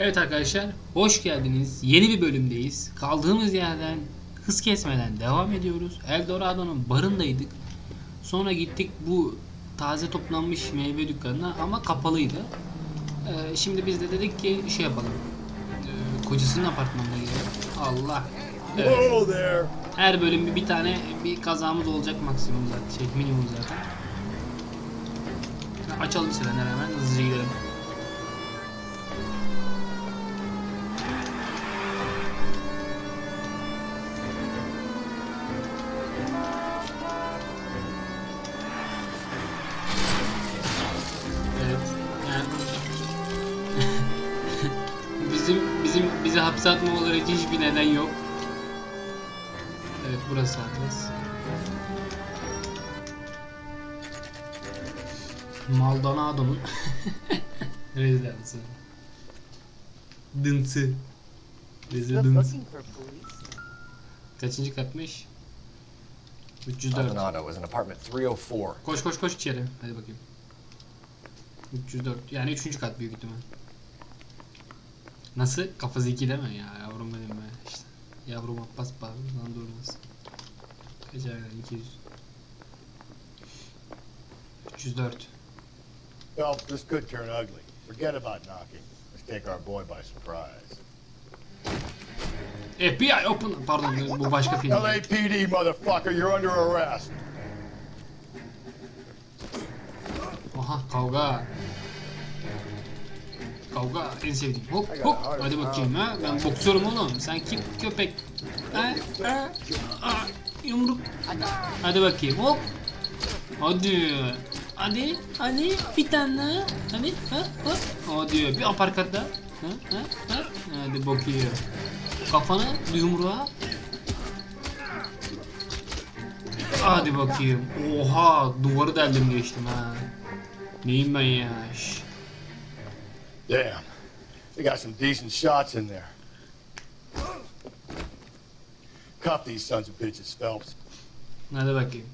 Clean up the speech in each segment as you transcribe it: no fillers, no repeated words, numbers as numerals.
Evet arkadaşlar, hoş geldiniz. Yeni bir bölümdeyiz. Kaldığımız yerden hız kesmeden devam ediyoruz. Eldorado'nun barındaydık. Sonra gittik bu taze toplanmış meyve dükkanına ama kapalıydı. Şimdi biz de dedik ki şey yapalım. Kocasının apartmanına gidelim. Allah. Evet. Her bölüm bir tane bir kazamız olacak maksimum zaten. Minimum zaten. Açalım sirenleri hemen hızlıca gidelim. Bizi hapse atmamaları için hiçbir neden yok. Evet, burası adres. Maldonado'nun rezidansı. Dıntı. Rezidans. Kaçıncı katmış? 304. Koş içeri. Hadi bakayım. 304. Yani 3. kat büyük ihtimal. Nasıl? Kafa zeki değil mi ya? Yavrum benim be. İşte. Yavrum Abbas bağırından durmaz. Kaç aynen? 200. 304. Well, this could turn ugly. Forget about knocking. Let's take our boy by surprise. FBI open. Pardon, bu başka film. LAPD motherfucker, you're under arrest. Aha, kavga. Kavga en sevdiğim. Hop. Hadi bakayım ha. Ben boksörüm oğlum. Sen kim köpek? Yumruk. Hadi bakayım. Hop. Hadi bir tane. Hadi. Hadi bir aparkat da. Hadi bakayım. Kafana yumruğa. Hadi bakayım. Oha, duvarı deldim geçtim ha. Neyim ben ya? Damn, they got some decent shots in there. Cuff these sons of bitches, Phelps. Hadi bakayım.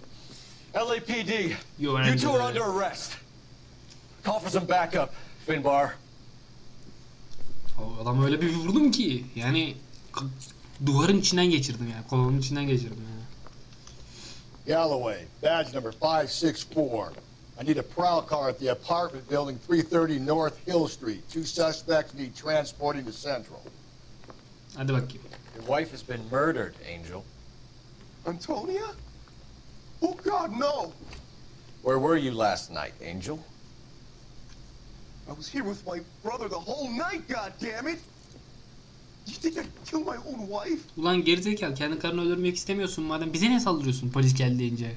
LAPD, you two are under arrest. Call for some backup, Finbar. Adam öyle bir vurdum ki, yani duvarın içinden geçirdim ya, kolonun içinden geçirdim ya. Galloway, badge number 564. I need a prowl car at the apartment building 330 North Hill Street. Two suspects need transporting to Central. Hadi bakayım. Your wife has been murdered, Angel. Antonia? Oh God, no! Where were you last night, Angel? I was here with my brother the whole night, God damn it! You think I'd kill my own wife? Ulan gerizekalı, kendi karını öldürmek istemiyorsun madem bize ne saldırıyorsun polis geldi deyince.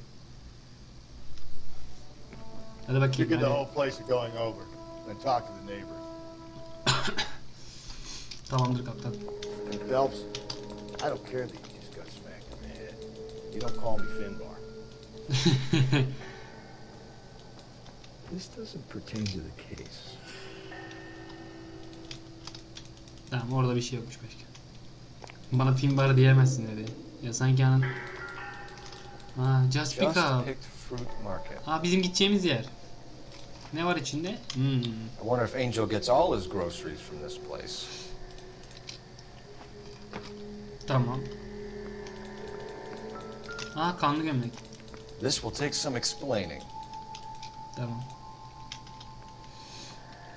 Hadi bakayım. Get the whole place going over, then talk to the neighbors. Tamamdır kaptan. Phelps, I don't care that you just got smacked in the head. You don't call me Finbar. This doesn't pertain to the case. Tamam, orada bir şey yokmuş başka. Bana film var diyemezsin dedi. Ya sanki anın. Just pick up. Bizim gideceğimiz yer. Ne var içinde? I wonder if Angel gets all his groceries from this place. Tamam. Kanlı gömlek. This will take some explaining. Tamam.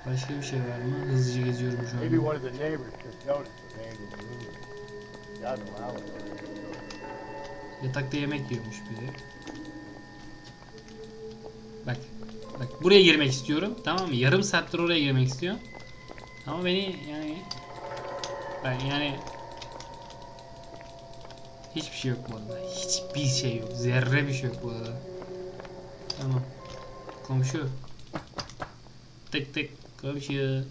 Başka bir şey var mı? Hızlıca geziyorum şu an. Maybe one of the neighbors just noticed the Angel's moving. Got no alibi. Yatakta yemek yiyormuş biri. Bak buraya girmek istiyorum, tamam mı? Yarım saattir oraya girmek istiyorum. Ama beni yani hiçbir şey yok bu arada. Hiçbir şey yok. Zerre bir şey yok bu arada. Tamam. Komşu. Tek komşu.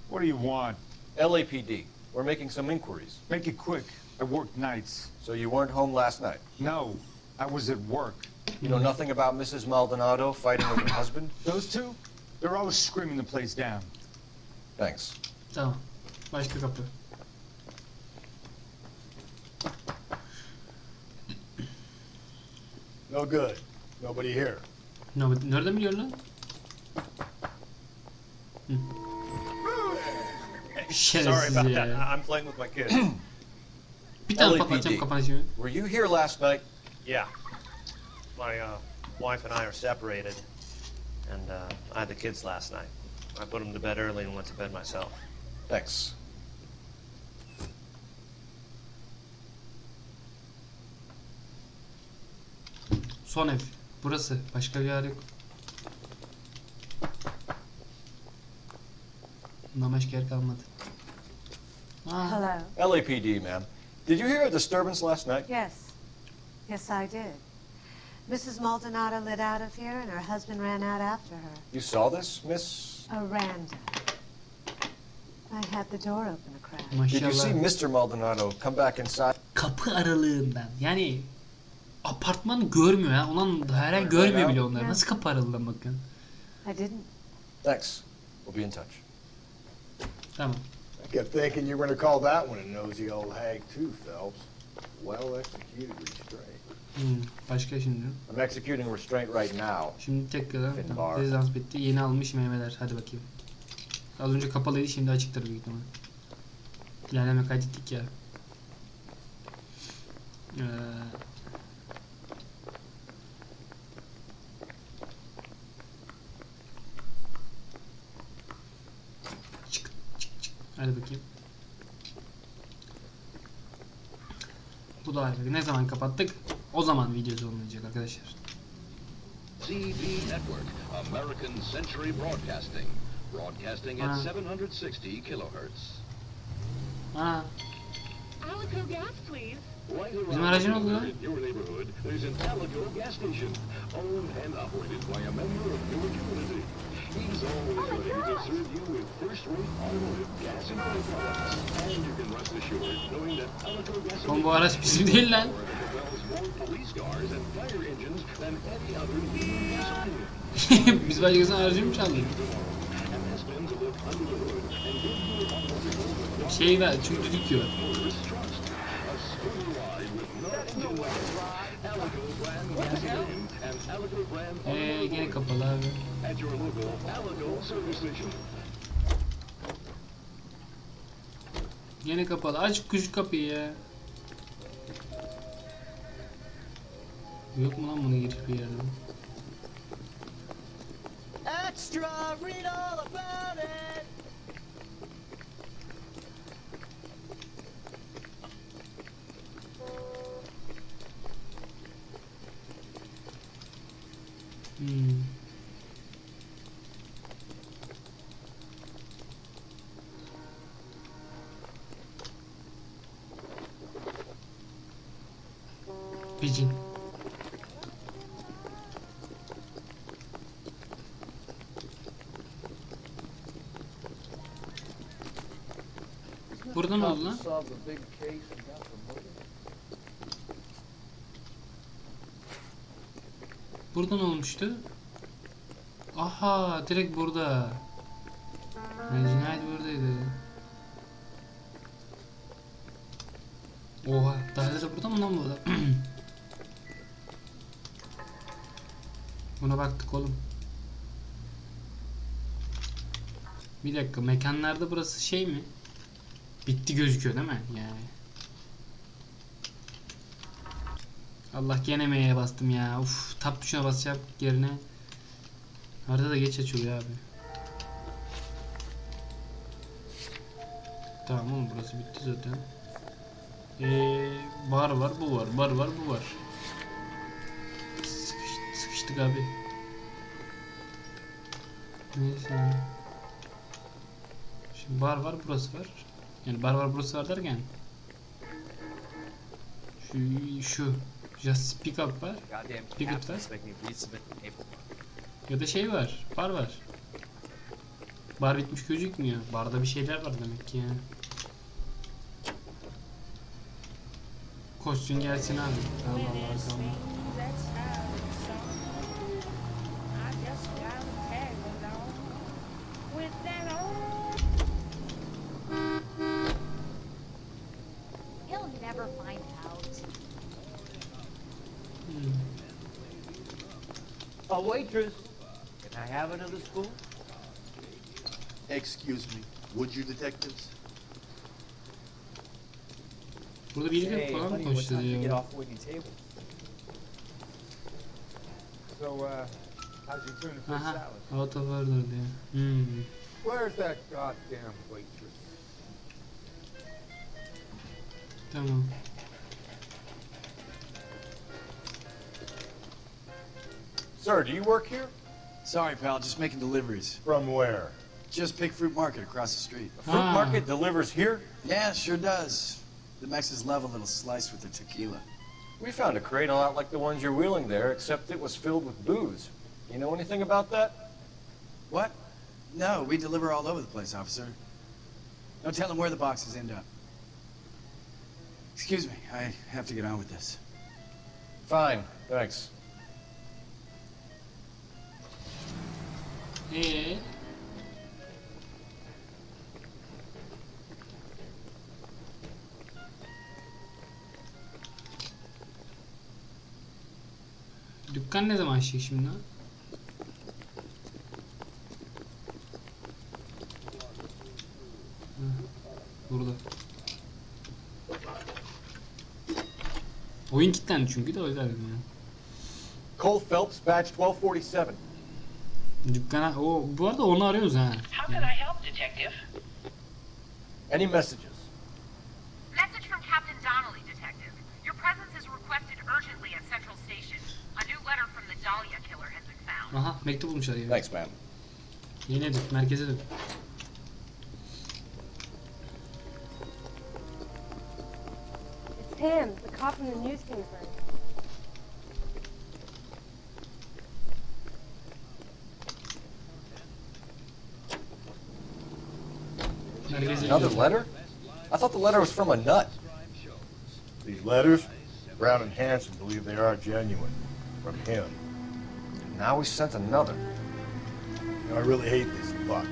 What do you want? LAPD. We're making some inquiries. Make it quick. I work nights. So you weren't home last night? No, I was at work. You know nothing about Mrs. Maldonado fighting with her husband? Those two? They're always screaming the place down. Thanks. Tamam. Başka kapı. No good. Nobody here. Nereden biliyorsun lan? Sorry Şerefsiz about that. ya. I'm playing with my kids. Bir tane LAPD. patlatacağım kapanışı. Were you here last night? Yeah. My wife and I are separated, and I had the kids last night. I put them to bed early and went to bed myself. Thanks. Son ev. Burası. Başka bir yer yok. Bundan başka yer kalmadı. Aa, Hello. LAPD, ma'am. Did you hear a disturbance last night? Yes. Yes, I did. Mrs. Maldonado lit out of here, and her husband ran out after her. You saw this, Miss? Aranda. I had the door open a crack. Did you see maşallah. Mr. Maldonado come back inside? Kapı aralığından. Yani apartmanı görmüyor ya. Ulan her an görmüyor bile onları. Nasıl kapı aralığından bakın. I didn't. Thanks. We'll be in touch. Tamam. I kept thinking you were gonna call that one a nosy old hag too, Phelps. Well executed restraint. Başka şimdi. I'm executing restraint right now. Şimdi tekrar Fin tamam, bar. rezidans bitti. Yeni almış meyveler. Hadi bakayım. Az önce kapalıydı, şimdi açıktır büyük ihtimal. İlerleme kaydettik ya. Çık çık çık. Hadi bakayım. Bu da ayrı. Ne zaman kapattık? O zaman video sonlanacak arkadaşlar. CB Network, American Century Broadcasting. Broadcasting at 760 kilohertz. Aa, Alico gas, please. Right bizim aracın oldu lan. in your neighborhood, there's an Alico gas station, owned and operated by a member of your community. He's always ready to serve you with first-rate automotive gas and oil products. And you can rest assured knowing that Alico gasoline Oğlum bu araç bizim değil lan. sells more police cars and fire engines than any other leading gasoline. Biz başkasının aracını mı çaldık? And has been to look under the hood and give you automotive Şey ver, çünkü düdük yiyor. motorist trust. A sporty ride with no engine noise. Alico brand gasoline and Alico brand Gene kapalı abi. at your local Alico service station. Gene kapalı. Aç küçük kapıyı ya. Yok mu lan buna giriş bir yerden? Extra, read all about it. Picin. Burada ne oldu lan? Solve the big case and got promoted. Burada ne olmuştu? Aha, direkt burada. Yani cinayet buradaydı. Oha, daire de burada mı lan burada? Buna baktık oğlum. Bir dakika, mekanlarda burası şey mi? Bitti gözüküyor değil mi? Yani. Allah gene M'ye bastım ya. Uf, tab tuşuna basacağım yerine. Arada da geç açılıyor abi. Tamam oğlum, burası bitti zaten. Bar var, bu var, bar var, bu var. Sıkıştık abi. Neyse. Şimdi bar var, burası var. Yani bar var, burası var derken. Şu. Just speak up var. Speak up var. Ya da şey var, bar var. Bar bitmiş gözükmüyor. Barda bir şeyler var demek ki yani. Koşsun gelsin abi. Allah Allah Allah. He'll never find out. A waitress. Can I have another spoon? Excuse me, would you detectives? Burada biriyle falan mı konuşuyor? How's your tuna fish Aha, salad? out of order diyor. Hmm. Where's that goddamn waitress? Tamam. Sir, do you work here? Sorry, pal, just making deliveries. From where? Just Pig Fruit Market across the street. The fruit market delivers here? Yeah, sure does. The Mexes love a little slice with their tequila. We found a crate a lot like the ones you're wheeling there, except it was filled with booze. You know anything about that? What? No, we deliver all over the place, officer. No telling where the boxes end up. Excuse me, I have to get on with this. Fine, thanks. Dükkan ne zaman açacak şimdi? Ha, burada. Oyun kilitlendi çünkü de o yüzden dedim ya. Cole Phelps, badge 1247. Dükkana, bu arada onu arıyoruz ha. How can I help, detective? Any messages? Message from Captain Donnelly, Detective. Your presence is requested urgently at Central Station. A new letter from the Dahlia killer has been found. Aha, mektup bulmuşlar ya. Thanks, ma'am. Yine dök, merkeze dök. It's him, the cop from the newspaper. Another letter? I thought the letter was from a nut. These letters, Brown and Hanson believe they are genuine. From him. Now we sent another. You know, I really hate this fuck.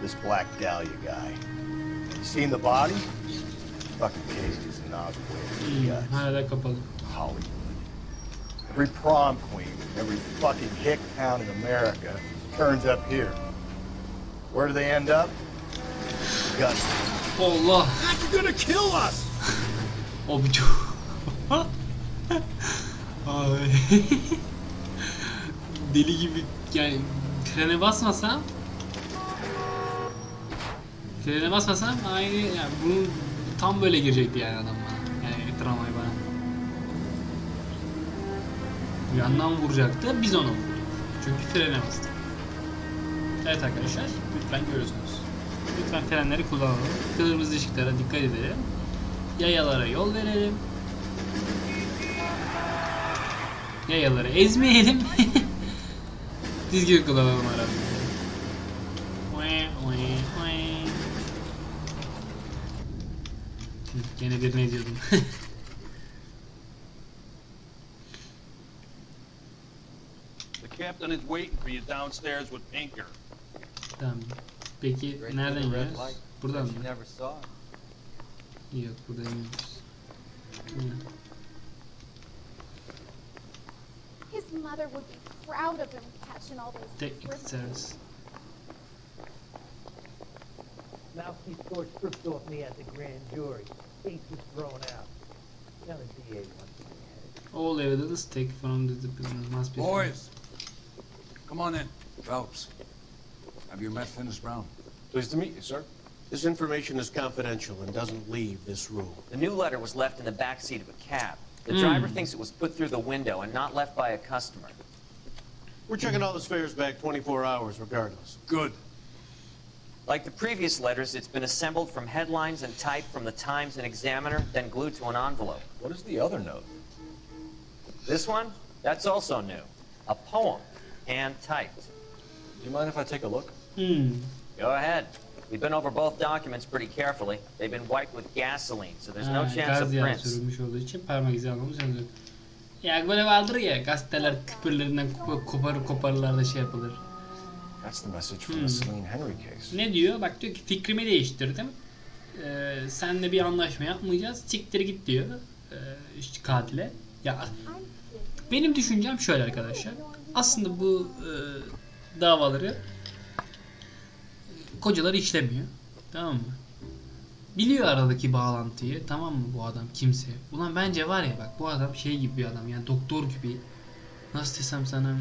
This Black Dahlia guy. You seen the body? Fucking cased his nozzle with his guts. Hala kapalı. Hollywood. Every prom queen, every fucking hick town in America turns up here. Where do they end up? Guns. Allah. You're gonna kill us! O bir çok... Ay. Deli gibi yani frene basmasam aynı yani bunu tam böyle girecekti yani adam bana. Yani tramvay bana. Bir yandan vuracaktı, biz onu vurduk. Çünkü frene bastık. Evet arkadaşlar, lütfen görüyorsunuz. Lütfen frenleri kullanalım. Kırmızı ışıklara dikkat edelim. Yayalara yol verelim. Yayaları ezmeyelim. Düzgün kullanalım arabayı. Gene birine diyordum. The captain is waiting for you downstairs with Pinker. Tamam. Peki nereden iniyoruz? Buradan mı? Yok, buradan iniyoruz. His mother would be proud of him catching all those Teknik servis. Mousy scored stripped off me at the grand jury. Case was thrown out. Now the DA wants me ahead. All evidence taken from the business must be... Boys, come on in. Phelps, have you met Finis Brown? Pleased to meet you, sir. This information is confidential and doesn't leave this room. The new letter was left in the back seat of a cab. The driver thinks it was put through the window and not left by a customer. We're checking all his fares back 24 hours regardless. Good. Like the previous letters, it's been assembled from headlines and typed from the Times and Examiner, then glued to an envelope. What is the other note? This one? That's also new. A poem, hand-typed. Do you mind if I take a look? Go ahead. We've been over both documents pretty carefully. They've been wiped with gasoline, so there's no chance of Gaz yağı prints. sürülmüş olduğu için parmak izi almamız önemli. Ya böyle vardır ya, gazeteler küpürlerinden koparırlar da şey yapılır. That's the message from the Celine Henry case. Ne diyor? Bak diyor ki fikrimi değiştirdim. Seninle bir anlaşma yapmayacağız. Siktir git diyor katile. Ya benim düşüncem şöyle arkadaşlar. Aslında bu davaları kocaları işlemiyor. Tamam mı? Biliyor aradaki bağlantıyı. Tamam mı bu adam kimse? Ulan bence var ya bak bu adam şey gibi bir adam yani doktor gibi. Nasıl desem sana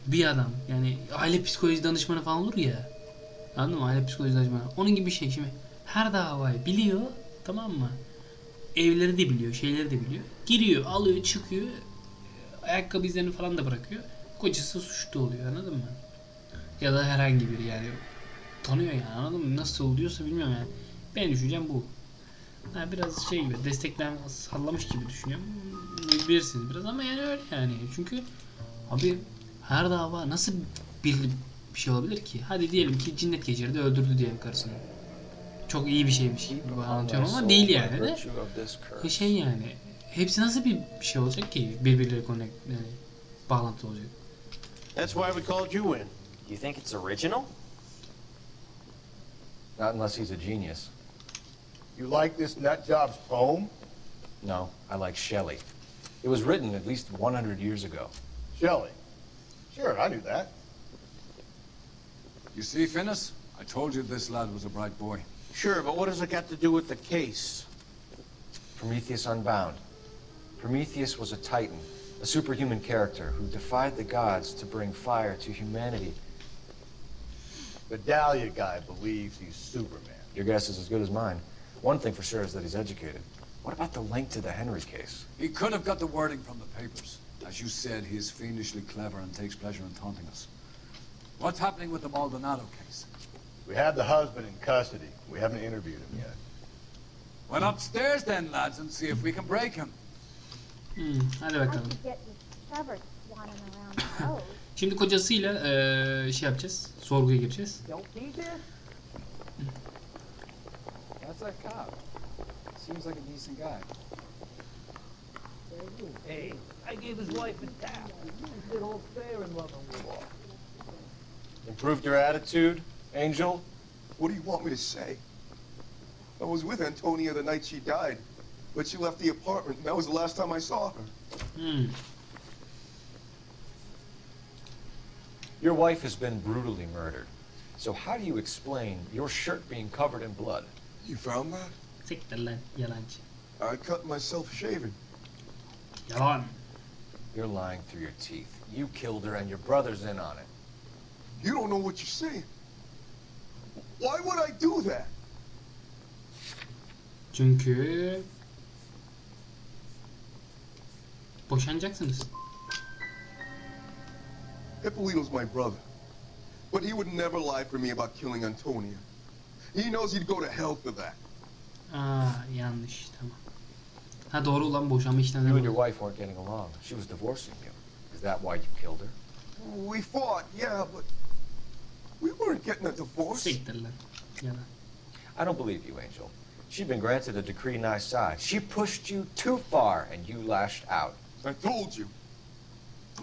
bir adam yani aile psikoloji danışmanı falan olur ya. Anladın mı? Aile psikoloji danışmanı. Onun gibi bir şey şimdi. Her davayı biliyor. Tamam mı? Evleri de biliyor. Şeyleri de biliyor. Giriyor. Alıyor. Çıkıyor. Ayakkabı izlerini falan da bırakıyor. Kocası suçlu oluyor. Anladın mı? Ya da herhangi biri yani. Tanıyor yani. Anladın mı? Nasıl oluyorsa bilmiyorum yani. Benim düşüncem bu. Ha, biraz şey gibi. Destekten sallamış gibi düşünüyorum. Bilirsiniz biraz ama yani öyle yani. Çünkü abi her dava nasıl bir şey olabilir ki? Hadi diyelim ki cinnet geçirdi, öldürdü diyelim karısını. Çok iyi bir şeymiş gibi anlatıyorum ama değil yani de. Şey yani. Hepsi nasıl bir şey olacak ki birbirleriyle yani bağlantılı olacak? That's why we called you in. You think it's original? Not unless he's a genius. You like this nutjob's poem? No, I like Shelley. It was written at least 100 years ago. Shelley. Sure, I knew that. You see, Finnis? I told you this lad was a bright boy. Sure, but what does it got to do with the case? Prometheus Unbound. Prometheus was a titan, a superhuman character who defied the gods to bring fire to humanity. The Dahlia guy believes he's Superman. Your guess is as good as mine. One thing for sure is that he's educated. What about the link to the Henry case? He could have got the wording from the papers. As you said, he is fiendishly clever and takes pleasure in taunting us. What's happening with the Maldonado case? We have the husband in custody. We haven't interviewed him yet. Well, upstairs then, lads, and see if we can break him. Hadi bakalım. Şimdi kocasıyla şey yapacağız. Sorguya gireceğiz. That's that cop. Seems like a decent guy. Hey, I gave his wife a tap. He did all fair and love and war. Improved your attitude, Angel? What do you want me to say? I was with Antonia the night she died, but she left the apartment, and that was the last time I saw her. Your wife has been brutally murdered. So how do you explain your shirt being covered in blood? You found that? Siktir lan yalancı. I cut myself shaving. Yalan. You're lying through your teeth. You killed her and your brother's in on it. You don't know what you're saying. Why would I do that? Çünkü boşanacaksınız. Hippolito's my brother, but he would never lie for me about killing Antonia. He knows he'd go to hell for that. Yanlış tamam. Ha doğru ulan boşanma işlemleri. You and your wife weren't getting along. She was divorcing you. Is that why you killed her? We fought, yeah, but we weren't getting a divorce. Siktir lan. Yalan. I don't believe you, Angel. She'd been granted a decree nisi. She pushed you too far and you lashed out. I told you.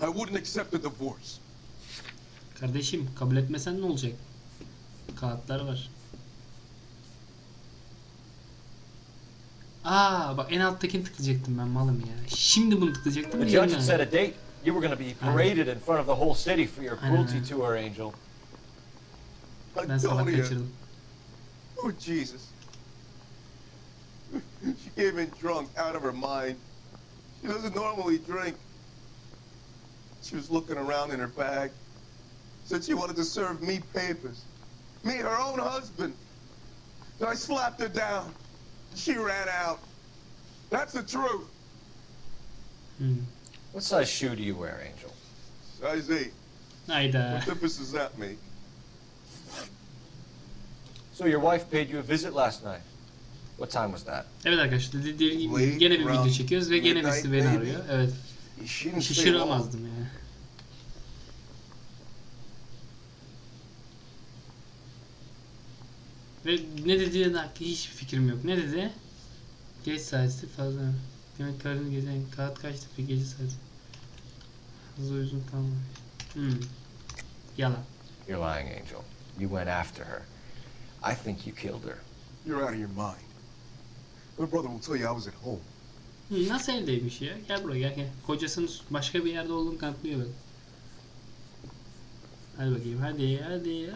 I wouldn't accept a divorce. Kardeşim kabul etmesen ne olacak? Kağıtlar var. Bak en alttakini tıklayacaktım ben malım ya. Şimdi bunu tıklayacaktım. The judge had set a date. You were going to be paraded in front of the whole city for your cruelty to her, Angel. Ben salak kaçırdım. Oh, Jesus. She came in drunk, out of her mind. She doesn't normally drink. She was looking around in her bag. Said she wanted to serve me papers. Me, her own husband. So I slapped her down. She ran out. That's the truth. What size shoe do you wear, Angel? Size 8. Hayda. What difference does that make? So your wife paid you a visit last night. What time was that? Evet arkadaşlar dediğim gibi gene bir video çekiyoruz ve gene birisi beni arıyor. Evet. Şaşıramazdım ya. Ve ne dediğine dair hiçbir fikrim yok. Ne dedi? Geç saati fazla. Demek karını gezen kağıt kaçtı bir gece saati. Hızlı uzun kalmamış. Yalan. You're lying, Angel. You went after her. I think you killed her. You're out of your mind. My brother will tell you I was at home. Nasıl evdeymiş ya? Gel buraya gel. Kocasının başka bir yerde olduğunu kanıtlıyor bak. Hadi bakayım hadi.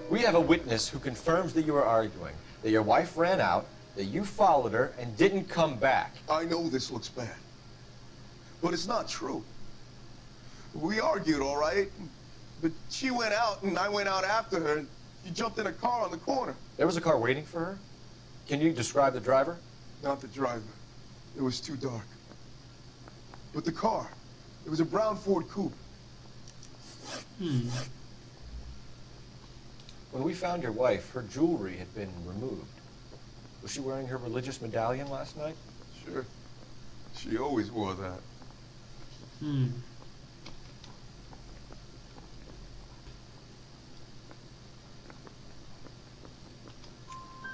We have a witness who confirms that you were arguing, that your wife ran out, that you followed her and didn't come back. I know this looks bad, but it's not true. We argued, all right, but she went out and I went out after her and she jumped in a car on the corner. There was a car waiting for her? Can you describe the driver? Not the driver. It was too dark. But the car, it was a brown Ford Coupe. When we found your wife, her jewelry had been removed. Was she wearing her religious medallion last night? Sure. She always wore that.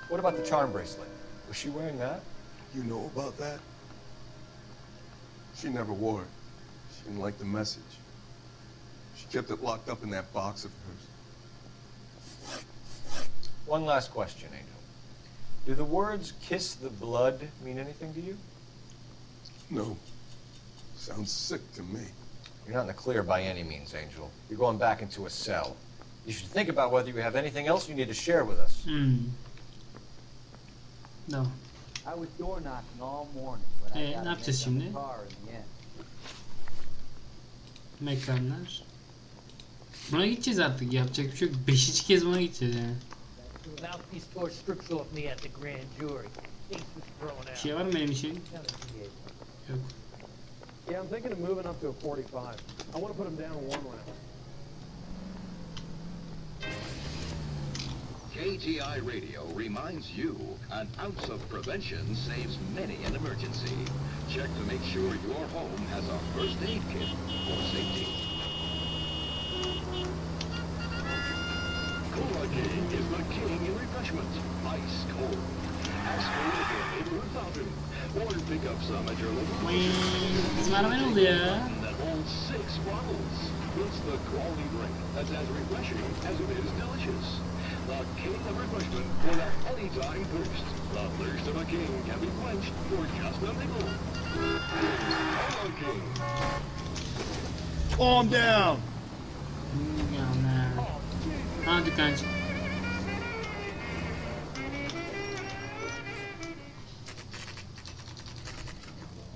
What about the charm bracelet? Was she wearing that? You know about that? She never wore it. She didn't like the message. She kept it locked up in that box of hers. One last question, Angel. Do the words kiss the blood mean anything to you? No. Sounds sick to me. You're not in the clear by any means, Angel. You're going back into a cell. You should think about whether you have anything else you need to share with us. No. I was door knocking all morning, but I Ne got yapacağız in şimdi? the car in the end. Mekanlar. Buna gideceğiz artık. Yapacak bir şey yok. 5. kez buna gideceğiz yani. Mouthpiece tore strips off me at the grand jury. Case was thrown out. Bir şey var mı benim için? Yok. Yeah, I'm thinking of moving up to a 45. I want to put him down one round. KTI Radio reminds you, an ounce of prevention saves many an emergency. Check to make sure your home has a first aid kit for safety. Cola King is the king in refreshment. Ice cold. Ask for it at your neighborhood fountain. Or pick up some at your local Bizim araba ne oldu ya? that holds 6 bottles. It's the quality drink that's as refreshing as it is delicious. The king of refreshment for that anytime thirst. The thirst of a king can be quenched for just a nickel. Cola King. Calm down. Ha dükkancı.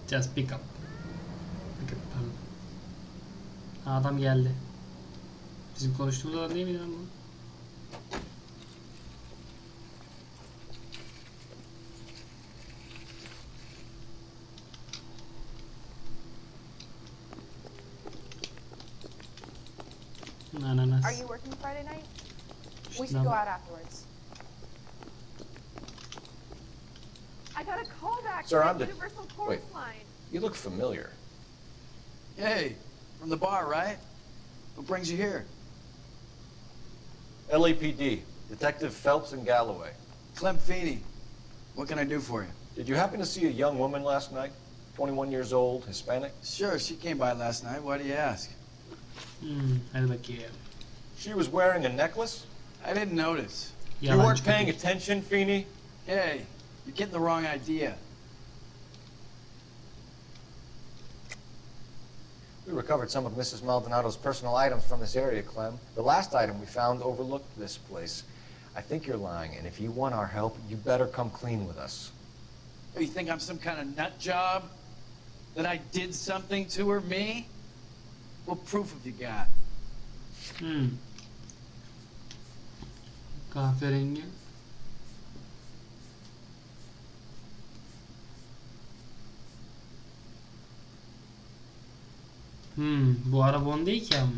Just pick up. Pick up, pardon. Ha, adam geldi. Bizim konuştuğumuz adam değil miydi lan bu? Ananas. Are you working Friday night? We should No. go out afterwards. I got a call back Sir, from I'm the the- Universal wait. Chorus line. You look familiar. Hey, from the bar, right? What brings you here? LAPD, Detective Phelps and Galloway. Clem Feeney. What can I do for you? Did you happen to see a young woman last night? 21 years old, Hispanic? Sure, she came by last night. Why do you ask? Hadi bakayım. She was wearing a necklace? I didn't notice. You weren't paying attention, Feeney? Hey, you're getting the wrong idea. We recovered some of Mrs. Maldonado's personal items from this area, Clem. The last item we found overlooked this place. I think you're lying, and if you want our help, you better come clean with us. Oh, you think I'm some kind of nut job? That I did something to her, me? What proof have you got? Kahverengi. Bu araba onun değil ki ama.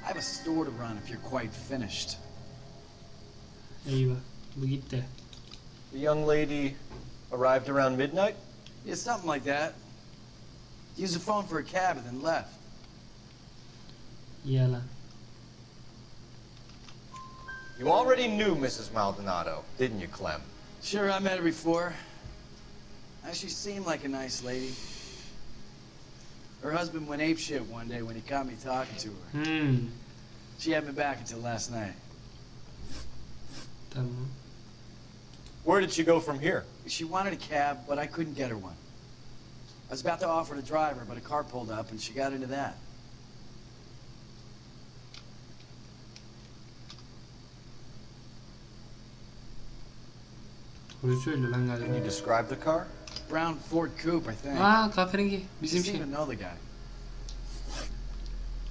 I have a store to run if you're quite finished. Eyvah. Bu gitti. The young lady arrived around midnight? Yeah, something like that. Used the phone for a cab and then left. Yalan. You already knew Mrs. Maldonado, didn't you, Clem? Sure, I met her before. She seemed like a nice lady. Her husband went apeshit one day when he caught me talking to her. She had me back until last night. Tamam. Where did she go from here? She wanted a cab, but I couldn't get her one. was about to offer to drive her, but a car pulled up and she got into that. Doğru söylüyor lan galiba. Can you describe the car? Brown Ford Coupe, I think. Aa, kahverengi. Bizim Just şey. even know the guy.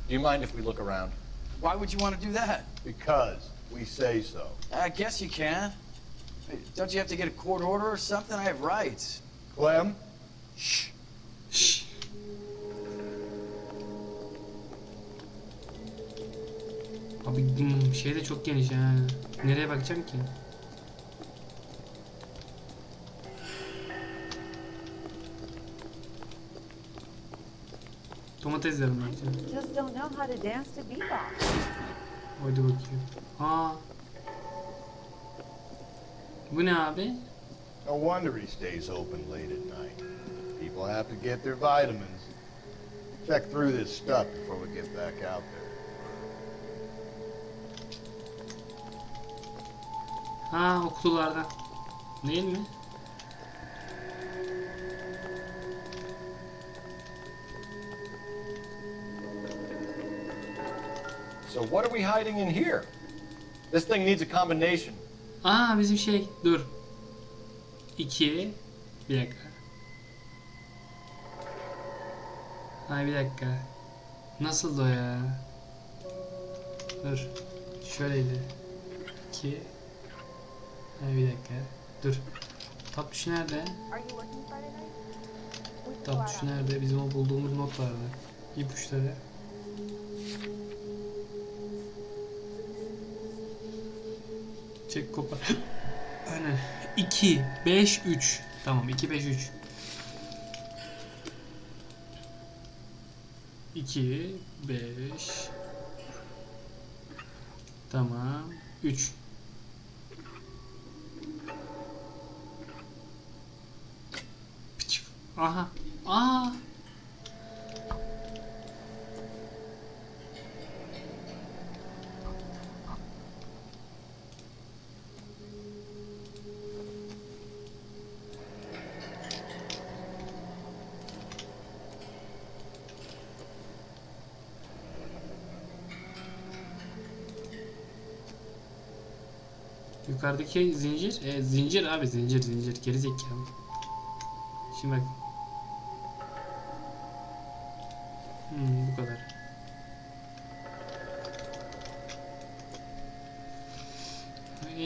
Do you mind if we look around? Why would you want to do that? Because we say so. I guess you can. Hey, don't you have to get a court order or something? I have rights. Clem? Shh. Şşş. Abi şey de çok geniş ha. Nereye bakacağım ki? Domateslerim bakacağım. Just don't know how to dance to bebop. Haydi bakayım. Aa. Bu ne abi? No wonder he stays open late at night. People have to get their vitamins. Check through this stuff before we get back out there. Ha, o kutulardan. Değil mi? So what are we hiding in here? This thing needs a combination. Aa, bizim şey. Dur. 2. Bir dakika. Ay bir dakika. Nasıldı o ya? Dur. Şöyleydi. 2. Ay bir dakika. Dur. Tab tuşu nerede? Tab tuşu nerede? Bizim o bulduğumuz not vardı. İpuçları. Çek kopar. Aynen. 2, 5, 3. Tamam, 2, 5, 3. 2, 5. Tamam. 3. Aha. Aa. Yukarıdaki zincir, zincir abi, zincir, geri zekalı. Şimdi bak. Bu kadar.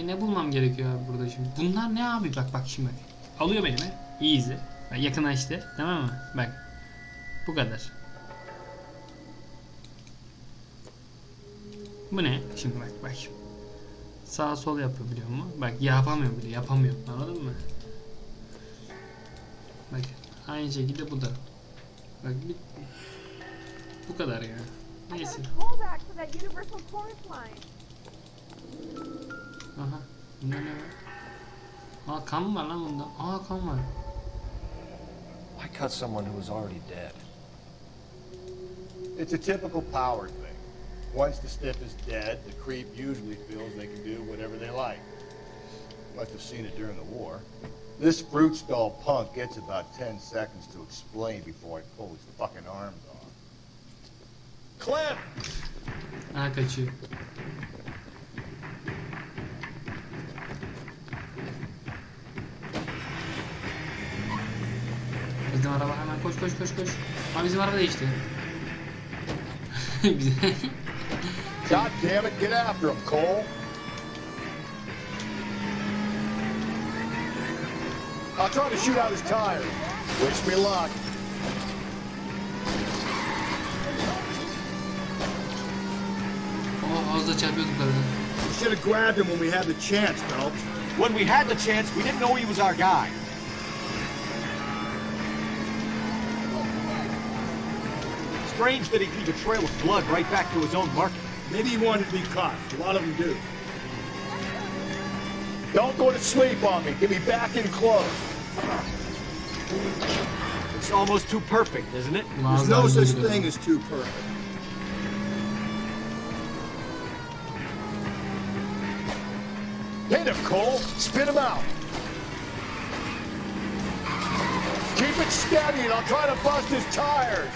Ne bulmam gerekiyor abi burada şimdi? Bunlar ne abi? Bak şimdi bak. Alıyor elime. İyi izle. Bak, yakınlaştı. Tamam mı? Bak. Bu kadar. Bu ne? Şimdi bak. Sağ sol yapabiliyor mu? Bak yapamıyorum bile. Yapamıyorum. Anladın mı? Bak. Aynı şekilde bu da. Bak bu kadar ya. Neyse. Aha. Ne var? Aa, kan var lan bunda. Aa, kan var. I cut someone who was already dead. It's a typical power thing. Once the stiff is dead, the creep usually feels they can do whatever they like. Must have seen it during the war. This fruit stall punk gets about 10 seconds to explain before I pull his fucking arms off. Clem! Ha, kaçıyor. Bizim araba hemen koş. Abi bizim araba değişti. God damn it, get after him, Cole. I'll try to shoot out his tire. Wish me luck. Ağızda çarpıyorduk kadar. We should have grabbed him when we had the chance, Phelps. When we had the chance, we didn't know he was our guy. Strange that he'd leave a trail of blood right back to his own market. Maybe he wanted to be caught. A lot of them do. Don't go to sleep on me. Get me back in close. It's almost too perfect, isn't it? There's no such thing as too perfect. Hit him, Cole. Spit him out. Keep it steady and I'll try to bust his tires.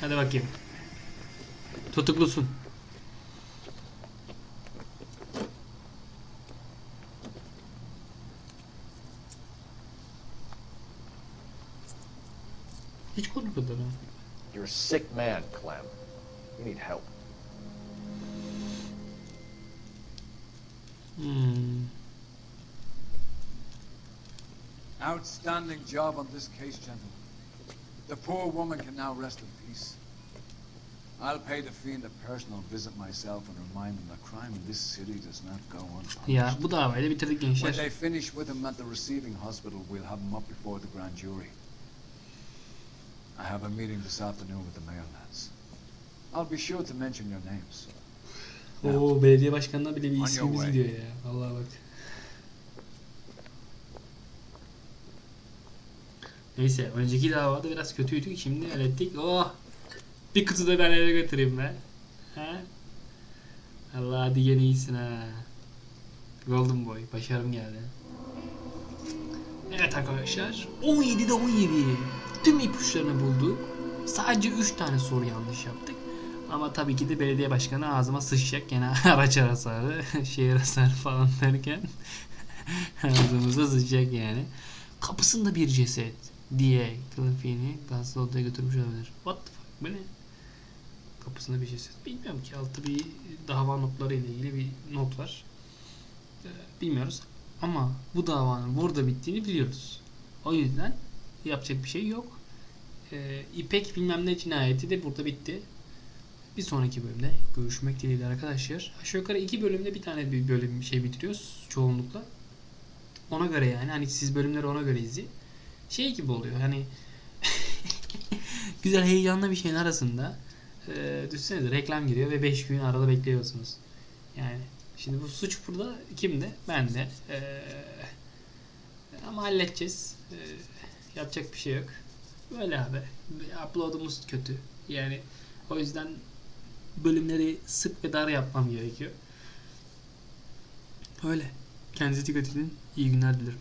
Hadi bakayım. Tutuklusun. Hiç korkmadım ha. You're a sick man, Clem. You need help. Outstanding job on this case, gentlemen. The poor woman can now rest in peace. I'll pay the fiend a personal visit myself and remind him that crime in this city does not go unpunished. Ya bu davayı da bitirdik When gençler. they finish with him at the receiving hospital, we'll have him up before the grand jury. I have a meeting this afternoon with the mayor lads. I'll be sure to mention your names. Oo, belediye başkanına bile bir On your ismimiz way. gidiyor ya. Vallahi bak. Neyse, önceki davada biraz kötüydük. Şimdi hallettik. Oh! Bir kutu da ben eve götüreyim be. Ha? Allah hadi gene iyisin ha. Golden Boy. Başarım geldi. Evet arkadaşlar. 17'de 17. Tüm ipuçlarını bulduk. Sadece 3 tane soru yanlış yaptık. Ama tabii ki de belediye başkanı ağzıma sıçacak. Gene araç hasarı, şehir hasarı falan derken ağzımıza sıçacak yani. Kapısında bir ceset diye Cliffy'ni gazlı odaya götürmüş olabilir. What the fuck? Bu ne? Kapısında bir ceset. Bilmiyorum ki, altta bir dava notları ile ilgili bir not var. Bilmiyoruz. Ama bu davanın burada bittiğini biliyoruz. O yüzden yapacak bir şey yok. İpek bilmem ne cinayeti de burada bitti. Bir sonraki bölümde görüşmek dileğiyle arkadaşlar. Aşağı yukarı 2 bölümde bir tane bir bölüm şey bitiriyoruz çoğunlukla. Ona göre yani hani siz bölümleri ona göre izleyin. Şey gibi oluyor hani güzel heyecanlı bir şeyin arasında düşünsenize reklam giriyor ve 5 gün arada bekliyorsunuz. Yani şimdi bu suç burada kimde? Bende. Ama halledeceğiz. Yapacak bir şey yok. Böyle abi. Upload'umuz kötü. Yani o yüzden bölümleri sık ve dar yapmam gerekiyor. Öyle. Kendinize dikkat edin. İyi günler dilerim.